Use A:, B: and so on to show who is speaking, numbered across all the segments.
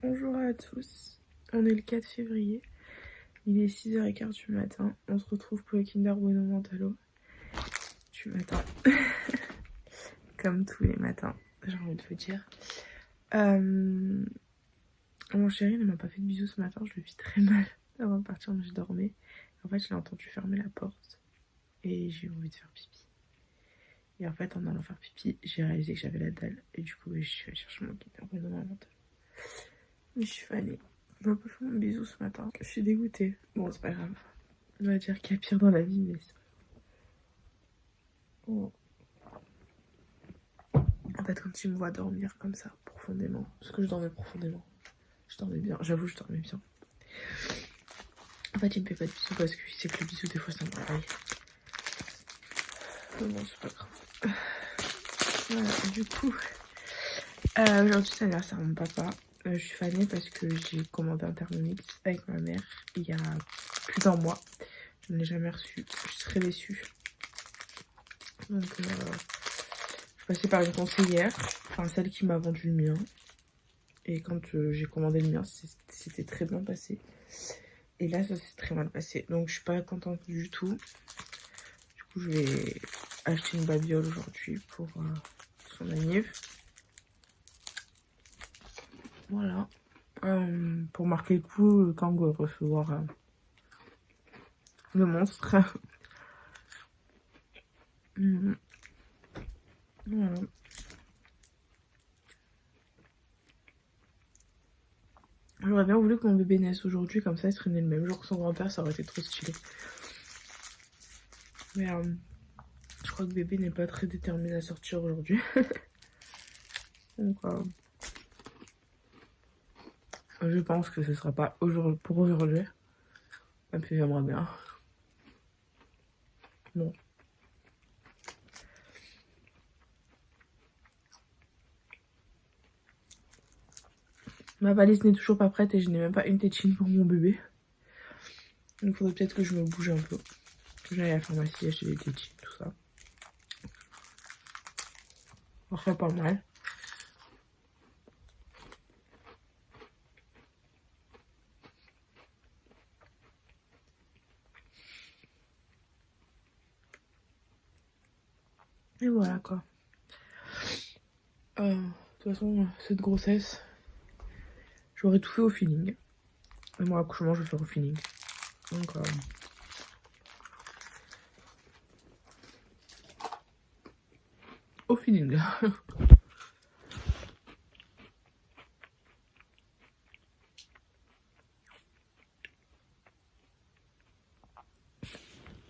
A: Bonjour à tous, on est le 4 février, il est 6h15 du matin, on se retrouve pour le Kinder Bueno Mentalo du matin, comme tous les matins, j'ai envie de vous dire. Mon chéri ne m'a pas fait de bisous ce matin, je le vis très mal avant de partir, mais je dormais. En fait, je l'ai entendu fermer la porte et j'ai eu envie de faire pipi. Et en fait, en allant faire pipi, j'ai réalisé que j'avais la dalle et du coup, je suis allée chercher mon Kinder Bueno Mentalo. Mais je suis fanée. Il m'a pas fait mon bisou ce matin. Je suis dégoûtée. Bon, c'est pas grave. On va dire qu'il y a pire dans la vie, mais c'est pas grave. Oh. En fait, quand il me voit dormir comme ça, profondément, parce que je dormais profondément, je dormais bien. J'avoue, je dormais bien. En fait, il me fait pas de bisous parce qu'il sait que le bisou, des fois, ça me travaille. Mais bon, c'est pas grave. Voilà, du coup, aujourd'hui, c'est l'anniversaire de mon papa. Je suis fanée parce que j'ai commandé un Thermomix avec ma mère il y a plus d'un mois. Je ne l'ai jamais reçu. Je suis très déçue. Donc, je suis passée par une conseillère, enfin celle qui m'a vendu le mien. Et quand j'ai commandé le mien, c'était très bien passé. Et là, ça s'est très mal passé. Donc, je suis pas contente du tout. Du coup, je vais acheter une babiole aujourd'hui pour son anniv. Voilà. Pour marquer le coup, quand on va recevoir le monstre. Voilà. J'aurais bien voulu que mon bébé naisse aujourd'hui, comme ça il serait né le même jour que son grand-père, ça aurait été trop stylé. Mais je crois que bébé n'est pas très déterminé à sortir aujourd'hui. Donc je pense que ce sera pas pour aujourd'hui. Et puis j'aimerais bien. Bon. Ma valise n'est toujours pas prête et je n'ai même pas une tétine pour mon bébé. Donc il faudrait peut-être que je me bouge un peu. Que j'aille à la pharmacie acheter des tétines, tout ça. Ça serait pas mal. Et voilà quoi. De toute façon, cette grossesse, j'aurais tout fait au feeling. Et moi, accouchement, je vais faire au feeling. Donc, au feeling.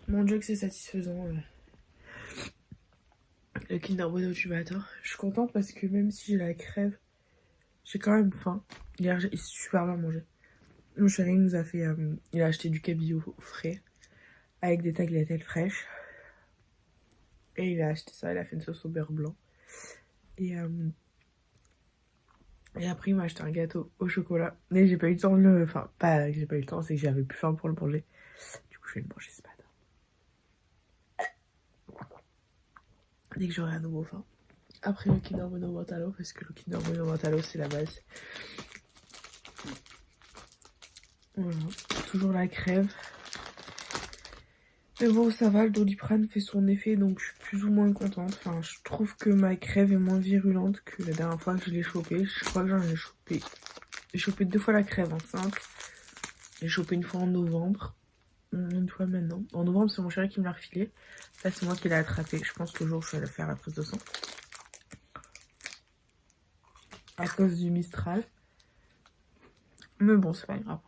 A: Mon dieu que c'est satisfaisant. Le Kinder Bueno du matin. Je suis contente parce que même si j'ai la crève, j'ai quand même faim. Hier, j'ai super bien mangé. Mon chéri nous a fait... il a acheté du cabillaud frais avec des tagliatelles fraîches. Et il a acheté ça, il a fait une sauce au beurre blanc. Et après, il m'a acheté un gâteau au chocolat. Mais j'ai pas eu le temps de le... Enfin, pas que j'ai pas eu le temps, c'est que j'avais plus faim pour le manger. Du coup, je vais le manger ce matin. Dès que j'aurai à nouveau faim. Après le Kinder Bueno Mentalo, parce que le Kinder Bueno Mentalo, c'est la base. Voilà, toujours la crève. Mais bon, ça va, le Doliprane fait son effet, donc je suis plus ou moins contente. Enfin, je trouve que ma crève est moins virulente que la dernière fois que je l'ai chopée. Je crois que j'en ai chopé. J'ai chopé 2 fois la crève enceinte. J'ai chopé une fois en novembre. Une fois maintenant. En novembre, c'est mon chéri qui me l'a refilé. Là, c'est moi qui l'ai attrapé. Je pense que le jour où je suis allée faire la prise de sang. À cause du Mistral. Mais bon, c'est pas grave.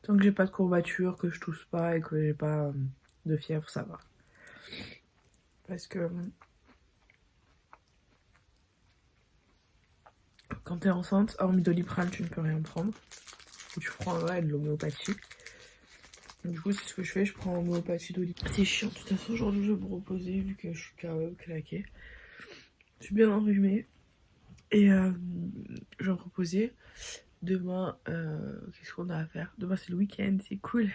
A: Tant que j'ai pas de courbature, que je tousse pas et que j'ai pas de fièvre, ça va. Parce que quand t'es enceinte, hormis Doliprane, tu ne peux rien prendre. Ou tu prends de l'homéopathie. Du coup, c'est ce que je fais, je prends l'homéopathie Doliprane. C'est chiant, de toute façon, aujourd'hui, je vais me reposer vu que je suis claquée. Je suis bien enrhumée. Et je vais me reposer. Demain, qu'est-ce qu'on a à faire? Demain, c'est le week-end, c'est cool.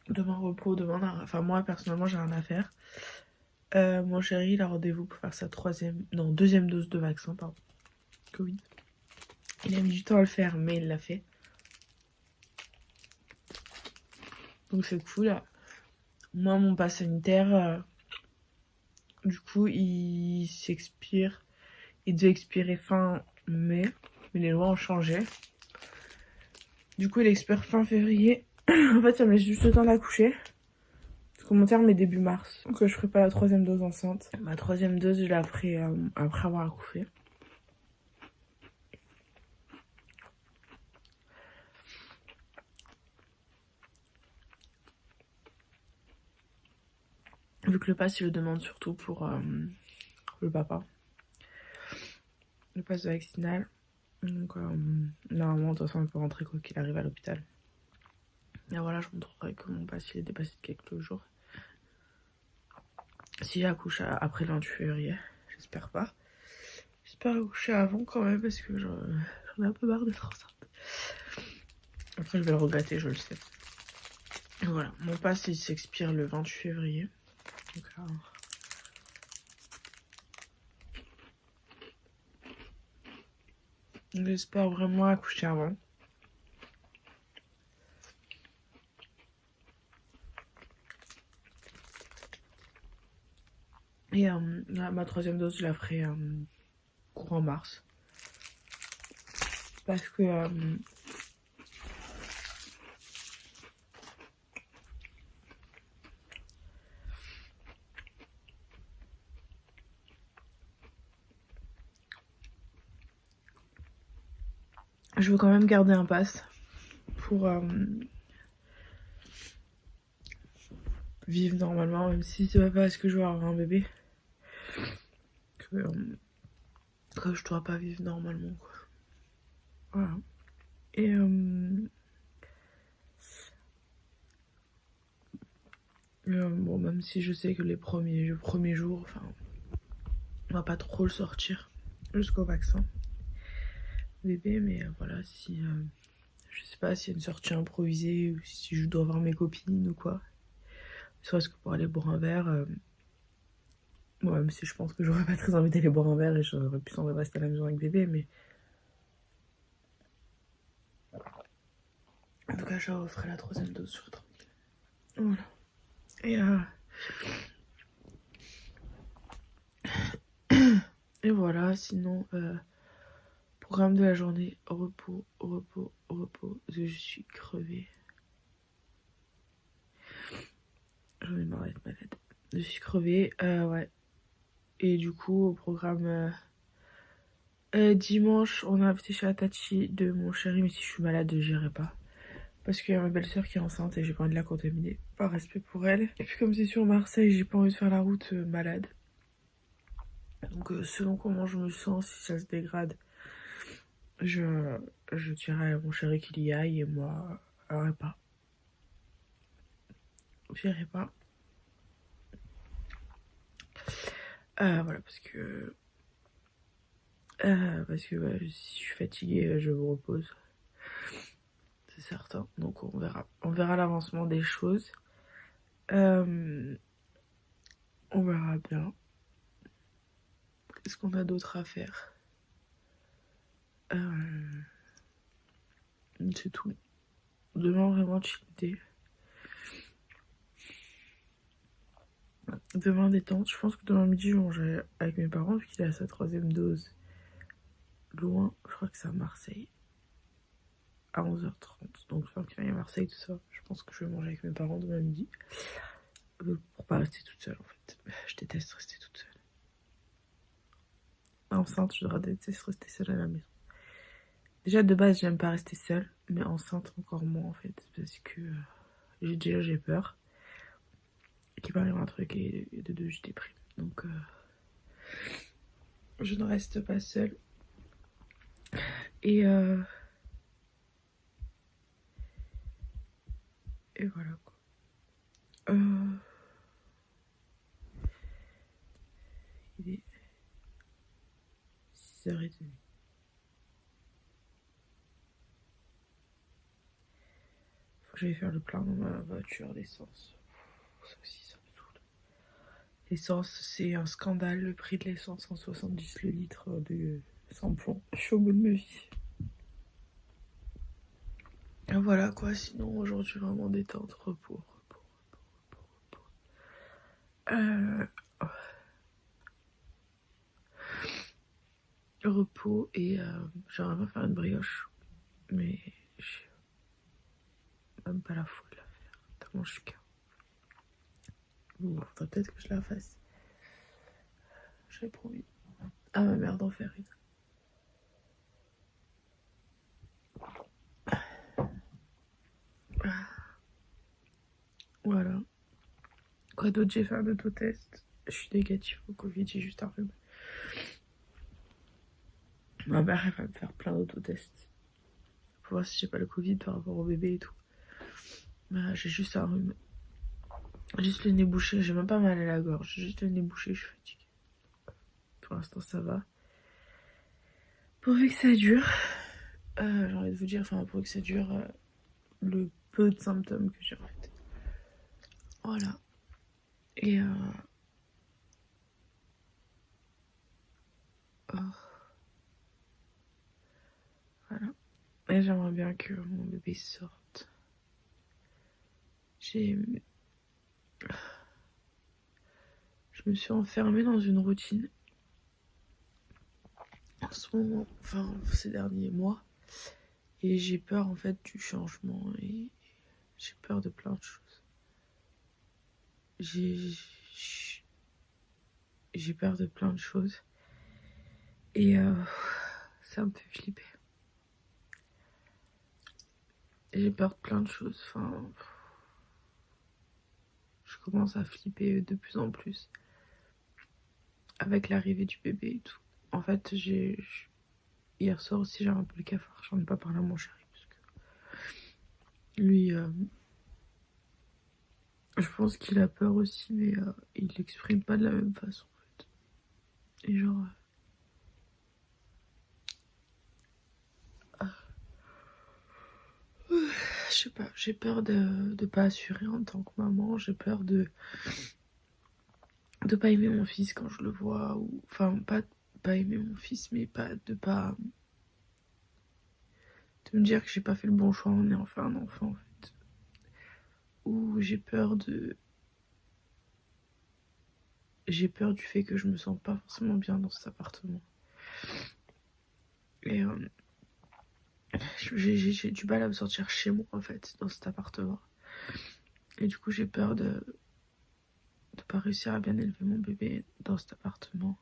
A: Demain repos, demain... Enfin moi personnellement j'ai rien à faire. Mon chéri il a rendez-vous pour faire sa deuxième dose de vaccin, pardon. Covid. Il a mis du temps à le faire mais il l'a fait. Donc c'est cool. Moi mon pass sanitaire, du coup il s'expire. Il devait expirer fin mai, mais les lois ont changé. Du coup il expire fin février. En fait ça me laisse juste le temps d'accoucher. Parce que mon terme est début mars. Donc je ferai pas la 3e dose enceinte. Ma 3e dose je la ferai après avoir accouché. Vu que le pass il le demande surtout pour le papa. Le pass vaccinal. Donc normalement de toute façon il peut rentrer quoi qu'il arrive à l'hôpital. Et voilà, je montrerai que mon pass il est dépassé de quelques jours. Si j'accouche après le 28 février, j'espère pas. J'espère accoucher avant quand même parce que j'en ai un peu marre d'être enceinte. Après je vais le regretter, je le sais. Et voilà, mon pass il s'expire le 28 février. Donc, j'espère vraiment accoucher avant. Et ma 3e dose, je la ferai courant mars. Parce que je veux quand même garder un pass pour vivre normalement, même si c'est pas parce que je veux avoir un bébé que je dois pas vivre normalement, quoi. Voilà. Et bon, même si je sais que les premiers jours, enfin, on va pas trop le sortir jusqu'au vaccin bébé, mais voilà, si je sais pas s'il y a une sortie improvisée ou si je dois voir mes copines ou quoi, soit-ce que pour aller boire un verre. Bon, même si je pense que j'aurais pas très envie d'aller boire un verre et j'aurais plus envie de rester à la maison avec bébé, mais en tout cas, je ferai la 3e dose, je serai tranquille. Voilà. Et voilà, sinon, programme de la journée, repos, repos, repos, parce que je suis crevée. J'en ai marre d'être malade. Je suis crevée, ouais. Et du coup, au programme, dimanche, on a invité chez Atachi de mon chéri, mais si je suis malade, j'irai pas. Parce qu'il y a ma belle-sœur qui est enceinte et j'ai pas envie de la contaminer, par respect pour elle. Et puis comme c'est sur Marseille, j'ai pas envie de faire la route malade. Donc selon comment je me sens, si ça se dégrade, je dirais à mon chéri qu'il y aille et moi, j'irai pas. J'irai pas. Voilà, parce que ouais, si je suis fatiguée, je me repose. C'est certain. Donc on verra. On verra l'avancement des choses. On verra bien. Qu'est-ce qu'on a d'autre à faire? C'est tout. Demain, vraiment chillé. Demain, détente. Je pense que demain midi, je mangerai avec mes parents, vu qu'il a sa 3e dose. Loin, je crois que c'est à Marseille. À 11h30. Donc, enfin, qu'il aille à Marseille, tout ça. Je pense que je vais manger avec mes parents demain midi. Pour pas rester toute seule, en fait. Je déteste rester toute seule. Enceinte, je déteste rester seule à la maison. Déjà, de base, j'aime pas rester seule. Mais enceinte, encore moins, en fait. Parce que j'ai peur qu'il m'arrive un truc et de deux, je déprime. Donc, je ne reste pas seule. Et voilà, quoi. Il est 6h30. Je vais faire le plein dans ma voiture d'essence. Ça aussi, ça me saoule. L'essence, c'est un scandale, le prix de l'essence, 170 le litre de sans-plomb. Je suis au bout de ma vie. Et voilà quoi, sinon aujourd'hui vraiment détente, repos. Repos et j'aimerais bien faire une brioche, mais j'ai même pas la foi de la faire, tellement je suis qu'un. Bon, faudrait peut-être que je la fasse. J'avais promis à ma mère d'en faire une. Voilà. Quoi d'autre, j'ai fait un autotest. Je suis négative au Covid, j'ai juste un rhume. Ma mère, elle va me faire plein d'autotests pour voir si j'ai pas le Covid par rapport au bébé et tout. Bah, j'ai juste un rhume. Juste le nez bouché, j'ai même pas mal à la gorge. J'ai juste le nez bouché, je suis fatiguée. Pour l'instant, ça va. Pourvu que ça dure. J'ai envie de vous dire, enfin, pourvu que ça dure le peu de symptômes que j'ai en fait. Voilà. Et oh. Voilà. Et j'aimerais bien que mon bébé sorte. Je me suis enfermée dans une routine en ce moment, enfin ces derniers mois, et j'ai peur en fait du changement et j'ai peur de plein de choses. J'ai peur de plein de choses et ça me fait flipper. J'ai peur de plein de choses, enfin je commence à flipper de plus en plus avec l'arrivée du bébé et tout. En fait, hier soir aussi j'ai un peu le cafard, j'en ai pas parlé à mon chéri parce que lui je pense qu'il a peur aussi, mais il l'exprime pas de la même façon en fait. Et genre je sais pas, j'ai peur de pas assurer en tant que maman, j'ai peur de pas aimer mon fils quand je le vois, ou enfin pas aimer mon fils, mais pas de me dire que j'ai pas fait le bon choix en ayant fait un enfant en fait. Ou j'ai peur du fait que je me sens pas forcément bien dans cet appartement. Et j'ai du mal à me sentir chez moi en fait dans cet appartement. Et du coup j'ai peur de pas réussir à bien élever mon bébé dans cet appartement.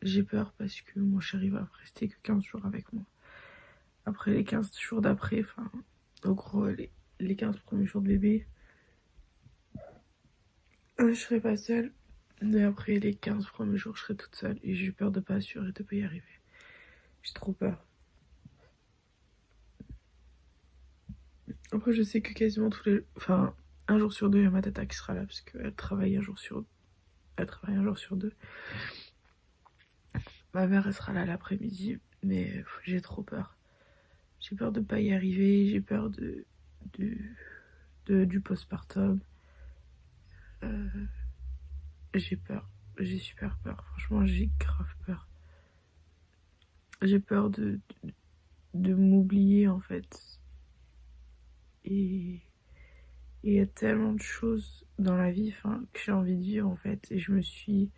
A: J'ai peur parce que mon chéri va rester que 15 jours avec moi. Après les 15 jours d'après, enfin, en gros, les 15 premiers jours de bébé, je serai pas seule. Mais après les 15 premiers jours, je serai toute seule. Et j'ai peur de pas assurer, de pas y arriver. J'ai trop peur. Après, je sais que quasiment tous les... Enfin, un jour sur deux, il y a ma tata qui sera là parce qu'elle travaille un jour sur... Elle travaille un jour sur deux. Ma mère, elle sera là l'après-midi. Mais j'ai trop peur. J'ai peur de pas y arriver. J'ai peur du postpartum. J'ai peur. J'ai super peur. Franchement, j'ai grave peur. J'ai peur de m'oublier en fait. Et il y a tellement de choses dans la vie que j'ai envie de vivre en fait. Et je me suis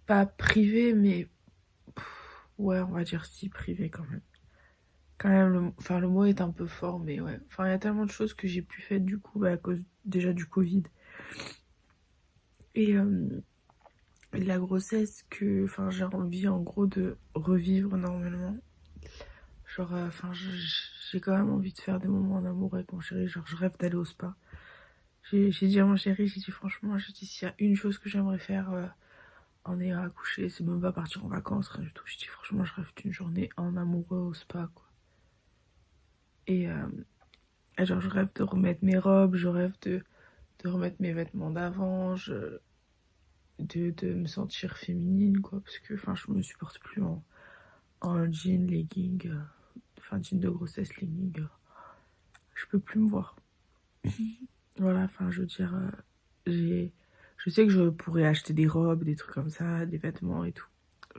A: pas privée, mais ouais, on va dire si privée quand même. Quand même, le mot est un peu fort, mais ouais. Enfin, il y a tellement de choses que j'ai pu faire du coup à cause déjà du Covid. Et de la grossesse que j'ai envie en gros de revivre normalement. Genre, j'ai quand même envie de faire des moments en amour avec mon chéri. Genre, je rêve d'aller au spa. J'ai dit à mon chéri, j'ai dit franchement, s'il y a une chose que j'aimerais faire en ayant accouché, c'est même pas partir en vacances, rien du tout. J'ai dit franchement, je rêve d'une journée en amoureux au spa, quoi. Et genre, je rêve de remettre mes robes, je rêve de remettre mes vêtements d'avant, de me sentir féminine, quoi. Parce que, je me supporte plus en jean, legging. fin jean de grossesse, legging, je peux plus me voir. Voilà, enfin, je veux dire, je sais que je pourrais acheter des robes, des trucs comme ça, des vêtements et tout.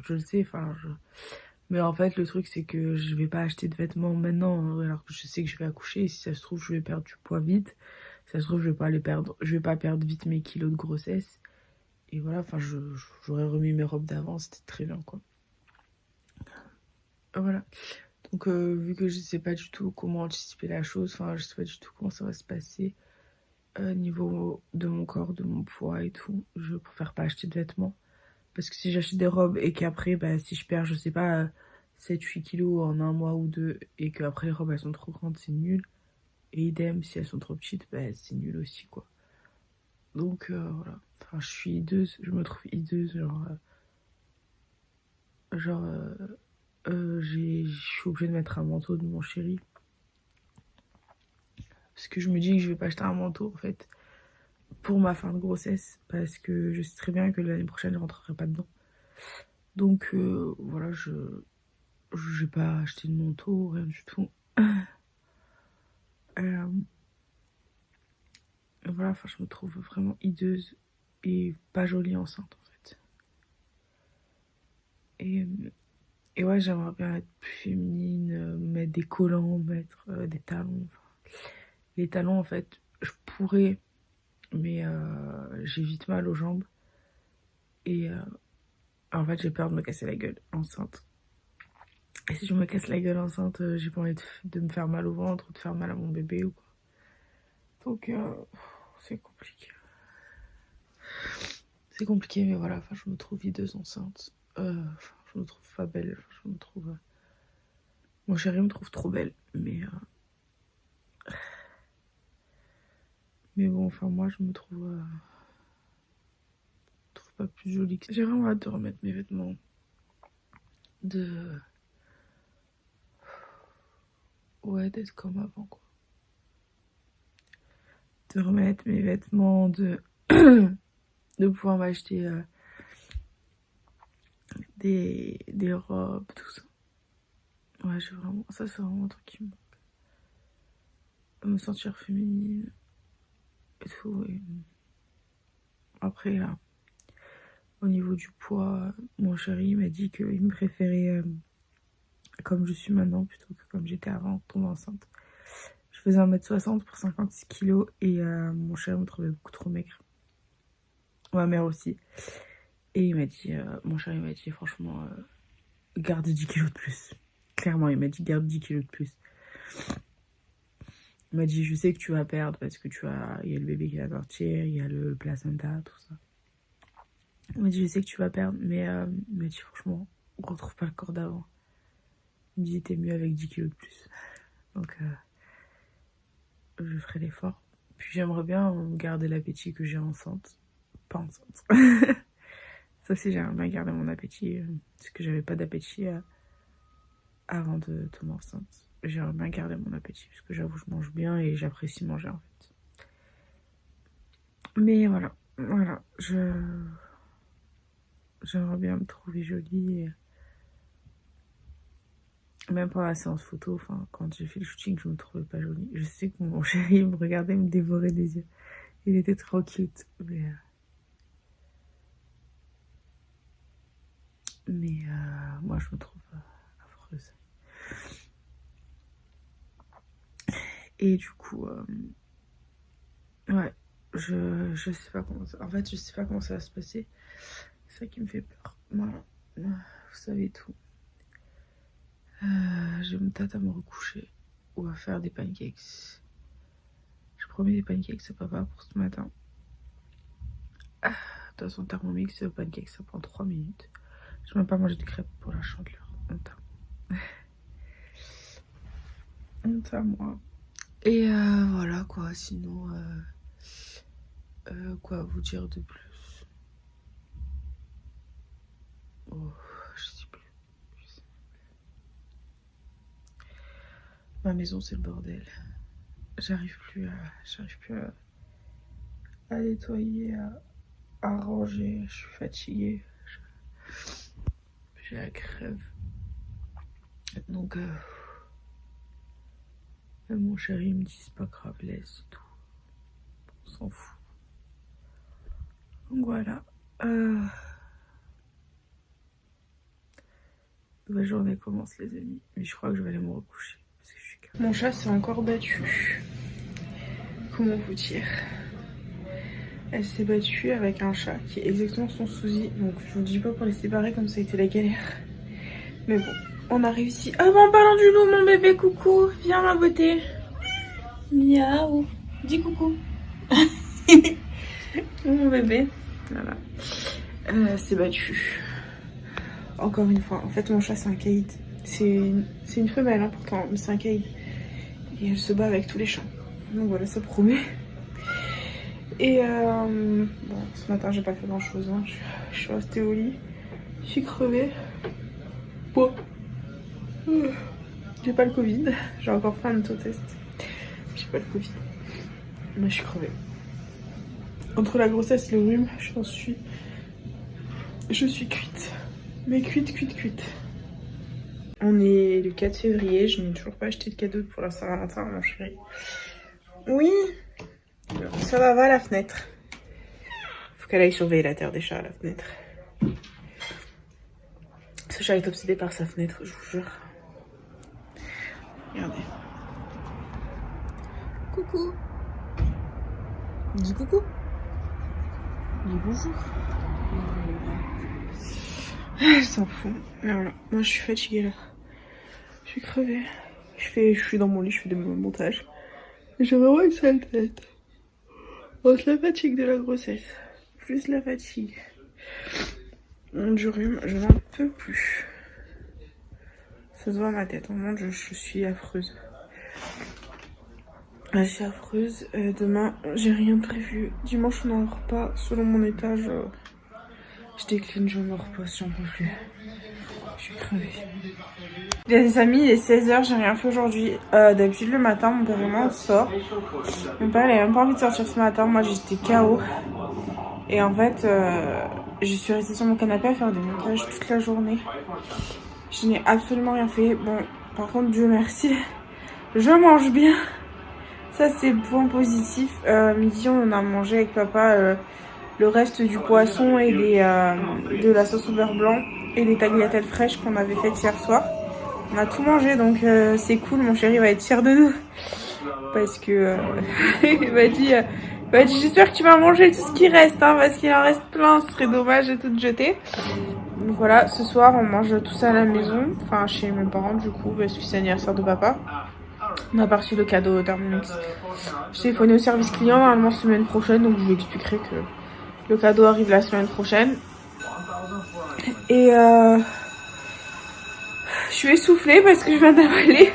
A: Je le sais, enfin, mais en fait, le truc, c'est que je vais pas acheter de vêtements maintenant, hein, alors que je sais que je vais accoucher. Et si ça se trouve, je vais perdre du poids vite. Si ça se trouve, je vais pas perdre vite mes kilos de grossesse. Et voilà, enfin, j'aurais remis mes robes d'avant, c'était très bien, quoi. Voilà. Donc, vu que je sais pas du tout comment anticiper la chose, enfin, je sais pas du tout comment ça va se passer, niveau de mon corps, de mon poids et tout, je préfère pas acheter de vêtements. Parce que si j'achète des robes et qu'après, bah, si je perds, je sais pas, 7-8 kilos en un mois ou deux, et qu'après les robes elles sont trop grandes, c'est nul. Et idem, si elles sont trop petites, bah, c'est nul aussi, quoi. Donc, voilà. Enfin, je suis hideuse, je me trouve hideuse, je suis obligée de mettre un manteau de mon chéri. Parce que je me dis que je vais pas acheter un manteau, en fait, pour ma fin de grossesse, parce que je sais très bien que l'année prochaine, je rentrerai pas dedans. Donc, voilà, je vais pas acheter de manteau, rien du tout. Voilà, enfin, je me trouve vraiment hideuse et pas jolie enceinte, en fait. Et ouais, j'aimerais bien être plus féminine, mettre des collants, mettre des talons. Enfin, les talons, en fait, je pourrais, mais j'ai vite mal aux jambes. Et en fait, j'ai peur de me casser la gueule enceinte. Et si je me casse la gueule enceinte, j'ai pas envie de me faire mal au ventre ou de faire mal à mon bébé ou quoi. Donc, c'est compliqué. C'est compliqué, mais voilà, enfin, je me trouve hideuse enceinte. Je me trouve pas belle. Je me trouve. Mon chéri me trouve trop belle, mais bon, enfin, moi, je me trouve pas plus jolie que ça. J'ai vraiment hâte de remettre mes vêtements. Ouais, d'être comme avant, quoi. De remettre mes vêtements, de pouvoir m'acheter des robes, tout ça. Ouais, ça, c'est vraiment un truc qui me manque. Me sentir féminine et tout. Et après, là, au niveau du poids, mon chéri m'a dit qu'il me préférait comme je suis maintenant plutôt que comme j'étais avant, tomber enceinte. Je faisais 1m60 pour 56 kilos et mon chéri me trouvait beaucoup trop maigre. Ma mère aussi. Et il m'a dit, mon chéri m'a dit, franchement, garde 10 kilos de plus. Clairement, il m'a dit, garde 10 kilos de plus. Il m'a dit, je sais que tu vas perdre parce que il y a le bébé qui va partir, il y a le placenta, tout ça. Il m'a dit, je sais que tu vas perdre, mais il m'a dit, franchement, on retrouve pas le corps d'avant. Il me dit, t'es mieux avec 10 kilos de plus. Donc, je ferai l'effort. Puis j'aimerais bien garder l'appétit que j'ai enceinte. Pas enceinte. Ça aussi, j'aimerais bien garder mon appétit. Parce que j'avais pas d'appétit avant de tomber enceinte. J'aimerais bien garder mon appétit. Parce que j'avoue, je mange bien et j'apprécie manger, en fait. Mais voilà. Voilà. J'aimerais bien me trouver jolie. Même pendant la séance photo, enfin, quand j'ai fait le shooting, je me trouvais pas jolie. Je sais que mon chéri me regardait, me dévorait des yeux. Il était trop cute. Mais moi, je me trouve affreuse. Et du coup, ouais, je sais pas comment ça... En fait, je sais pas comment ça va se passer. C'est ça qui me fait peur. Voilà. Vous savez tout. Je me tâte à me recoucher ou à faire des pancakes. Je promets des pancakes à papa pour ce matin. De toute façon, Thermomix, pancakes, ça prend 3 minutes. Je n'ai même pas mangé de crêpes pour la chandeleur. Honte à moi. Et voilà quoi, sinon, quoi vous dire de plus? Oh, je sais plus. Ma maison, c'est le bordel. J'arrive plus à nettoyer, à ranger. Je suis fatiguée. J'ai la crève. Donc, Et mon chéri me dit c'est pas grave, laisse tout. On s'en fout. Donc voilà. Nouvelle journée commence les amis. Mais je crois que je vais aller me recoucher. Parce que je suis... Mon chat s'est encore battu. Comment vous dire? Elle s'est battue avec un chat qui est exactement son souci. Donc je vous dis pas pour les séparer comme ça a été la galère. Mais bon, on a réussi. Ah bon, en parlant du loup, mon bébé, coucou. Viens ma beauté. Miaou. Dis coucou. Mon bébé. Voilà. S'est battu. Encore une fois. En fait, mon chat, c'est un caïd. C'est une femelle, hein, pourtant, mais c'est un caïd. Et elle se bat avec tous les chats. Donc voilà, ça promet. Et bon, ce matin, j'ai pas fait grand chose. Hein. Je suis restée au lit. Je suis crevée. Bon. J'ai pas le Covid. J'ai encore fait un auto-test. J'ai pas le Covid. Mais je suis crevée. Entre la grossesse et le rhume, je suis cuite. Mais cuite. On est le 4 février. Je n'ai toujours pas acheté de cadeau pour la Saint-Valentin, mon chéri. Oui. Ça va la fenêtre. Faut qu'elle aille surveiller la terre des chats à la fenêtre. Ce chat est obsédé par sa fenêtre, je vous jure. Regardez. Coucou. Dis coucou. Dis bonjour. Elle s'en fout. Mais voilà. Moi je suis fatiguée là. Je suis crevée. Je suis dans mon lit, je fais des montages. J'ai vraiment une sale tête. Entre la fatigue de la grossesse, plus la fatigue du rhume, je n'en peux plus. Ça se voit à ma tête, vraiment je suis affreuse. Je suis affreuse. Demain, j'ai rien prévu. Dimanche, on n'en repas. Selon mon état, je décline, je me repose, j'en peux plus. Je suis crevée. Les amis, il est 16h, j'ai rien fait aujourd'hui. D'habitude, le matin, mon père et moi, on sort. Mon père, il avait même pas envie de sortir ce matin. Moi, j'étais KO. Et en fait, je suis restée sur mon canapé à faire des montages toute la journée. Je n'ai absolument rien fait. Bon, par contre, Dieu merci, je mange bien. Ça, c'est point positif. Midi, on a mangé avec papa le reste du poisson et de la sauce au beurre blanc et les tagliatelles fraîches qu'on avait faites hier soir. On a tout mangé, donc c'est cool. Mon chéri va être fier de nous. Parce que il m'a dit j'espère que tu vas manger tout ce qui reste, hein, parce qu'il en reste plein, ce serait dommage de tout jeter. Donc voilà, ce soir on mange tout ça à la maison, enfin chez mes parents du coup, parce que c'est l'anniversaire de papa. On n'a pas reçu de cadeau au Thermomix. J'ai téléphoné au service client normalement semaine prochaine, donc je lui expliquerai que le cadeau arrive la semaine prochaine. Et je suis essoufflée parce que je viens d'avaler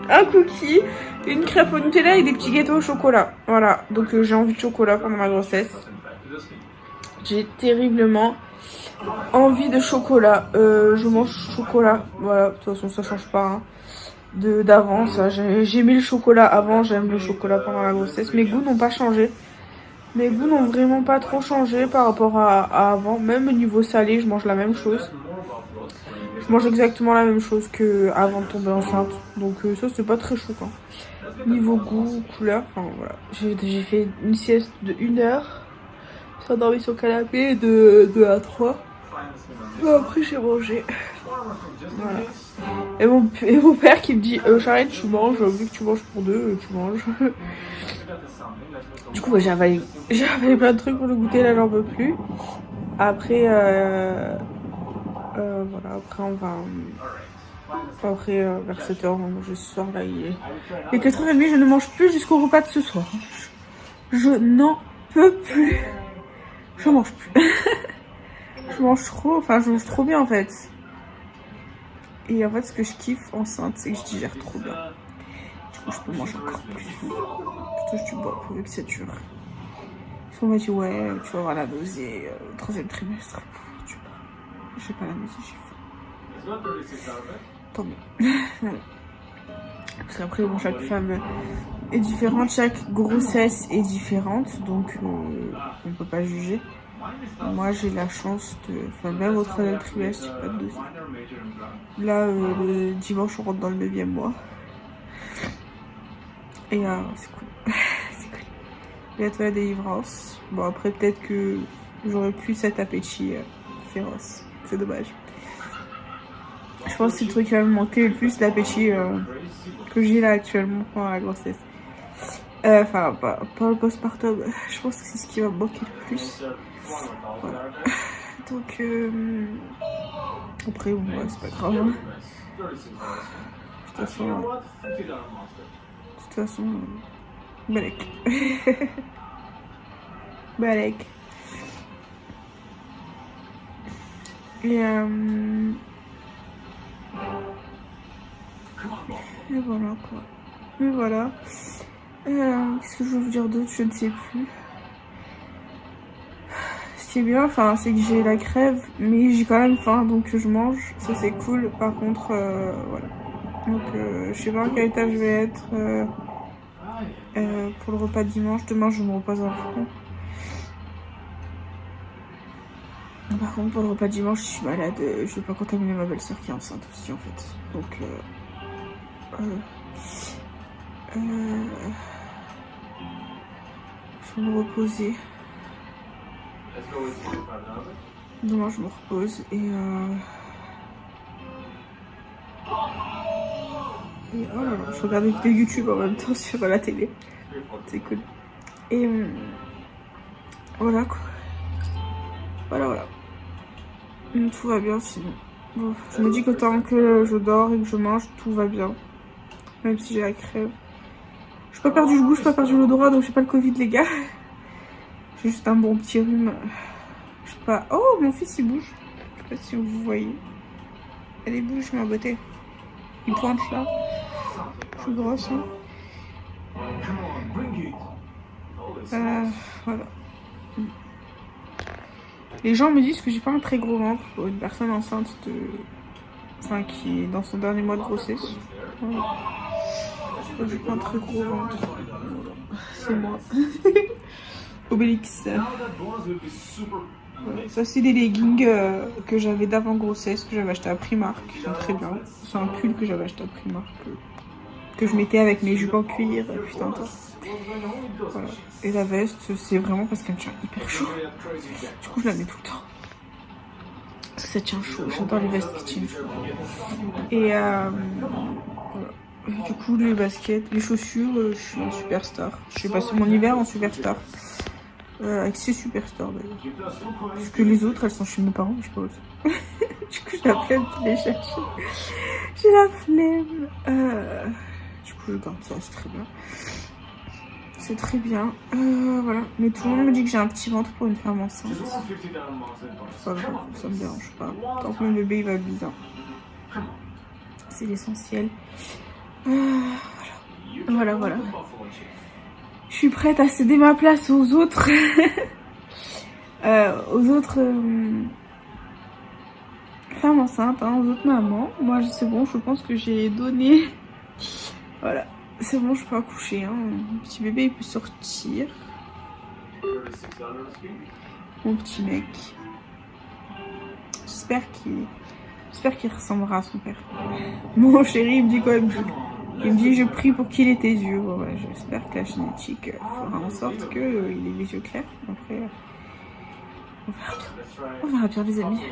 A: un cookie, une crêpe au Nutella et des petits gâteaux au chocolat. Voilà, donc j'ai envie de chocolat pendant ma grossesse. J'ai terriblement envie de chocolat. Je mange chocolat. Voilà, de toute façon ça change pas hein, d'avance. J'aimais le chocolat avant, j'aime le chocolat pendant la grossesse. Mes goûts n'ont pas changé. Mes goûts n'ont vraiment pas trop changé par rapport à avant. Même au niveau salé, je mange la même chose. Je mange exactement la même chose qu'avant de tomber enceinte. Donc ça, c'est pas très choquant. Niveau goût, couleur, enfin voilà. J'ai fait une sieste de 1 heure. Je suis endormie sur le canapé de 2 à 3. Et après, j'ai mangé. Voilà. Et mon père qui me dit Charlotte, tu manges, vu que tu manges pour deux, tu manges. Du coup, j'ai avalé plein de trucs pour le goûter, là, j'en peux plus. Après, voilà, après, on va. Après, vers 7h, on va manger ce soir, là, il est 4h30, je ne mange plus jusqu'au repas de ce soir. Je n'en peux plus. Je mange plus. Je mange trop bien, en fait. Et en fait, ce que je kiffe enceinte, c'est que je digère trop bien. Du coup, je peux manger encore plus. Plutôt, je bois pourvu que ça dure. On m'a dit, ouais, tu vas avoir la nausée au 3e trimestre. Je sais pas la nausée, j'ai faim. Tant mieux. Voilà. Parce qu'après, bon, chaque femme est différente, chaque grossesse est différente, donc on peut pas juger. Moi, j'ai la chance de... Enfin, même au 3e trimestre, j'ai pas de nausée. Là, le dimanche, on rentre dans le 9e mois. Et c'est cool. C'est cool. Bientôt la délivrance. Bon, après, peut-être que j'aurais plus cet appétit féroce. C'est dommage. Je pense que c'est le truc qui va me manquer le plus, l'appétit que j'ai là actuellement pendant la grossesse. Enfin, pas le postpartum. Je pense que c'est ce qui va me manquer le plus. Voilà. Donc, après, bon, ouais, c'est pas grave. Hein. De toute façon, balèque. Balèque. Et voilà quoi. Et voilà. Qu'est-ce que je veux vous dire d'autre? Je ne sais plus. Ce qui est bien, enfin, c'est que j'ai la crève, mais j'ai quand même faim, donc je mange. Ça c'est cool. Par contre, voilà. Donc je sais pas à quelle étape je vais être pour le repas de dimanche. Demain je me repose à fond. Par contre pour le repas de dimanche je suis malade. Je vais pas contaminer ma belle-sœur qui est enceinte aussi en fait. Donc je vais me reposer. Demain je me repose et oh là là, je regarde des vidéos YouTube en même temps sur la télé. C'est cool. Et voilà quoi. Voilà. Tout va bien sinon. Bon, je me dis que tant que je dors et que je mange, tout va bien. Même si j'ai la crève. Je suis pas perdu le goût, je suis pas perdu l'odorat, donc j'ai pas le Covid les gars. J'ai juste un bon petit rhume. Je sais pas. Oh, mon fils il bouge. Je sais pas si vous voyez. Elle bouge, ma beauté. Il pointe là. Je suis grosse. Hein. Voilà. Les gens me disent que j'ai pas un très gros ventre pour une personne enceinte de... Enfin, qui est dans son dernier mois de grossesse. Voilà. J'ai pas un très gros ventre. C'est moi. Obélix. Voilà. Ça c'est des leggings que j'avais d'avant grossesse, que j'avais acheté à Primark, qui sont très bien. C'est un pull que j'avais acheté à Primark, que je mettais avec mes jupes en cuir, putain de temps. Voilà. Et la veste, c'est vraiment parce qu'elle tient hyper chaud. Du coup je la mets tout le temps. Parce que ça tient chaud, j'adore les vestes qui tiennent chaud. Et voilà. Du coup les baskets, les chaussures, je suis en superstar. J'ai passé mon hiver en superstar. Avec ces superstars d'ailleurs. Parce que les autres elles sont chez mes parents, je sais pas où. Du coup j'ai la flemme de les chercher. J'ai la flemme. Du coup je garde ça, c'est très bien. C'est très bien. Voilà. Mais tout le monde me dit que j'ai un petit ventre pour une femme enceinte. C'est pas grave, ça me dérange pas. Tant que mon bébé il va bien. C'est l'essentiel. Voilà. Je suis prête à céder ma place aux autres. Femmes enceintes, hein, aux autres mamans. Moi c'est bon, je pense que j'ai donné. Voilà. C'est bon, je peux accoucher. Hein. Mon petit bébé il peut sortir. Mon petit mec. J'espère qu'il ressemblera à son père. Mon chéri il me dit quoi? Il me dit je prie pour qu'il ait tes yeux. Bon, ouais, j'espère que la génétique fera en sorte qu'il ait les yeux clairs. Après, on verra bien les amis.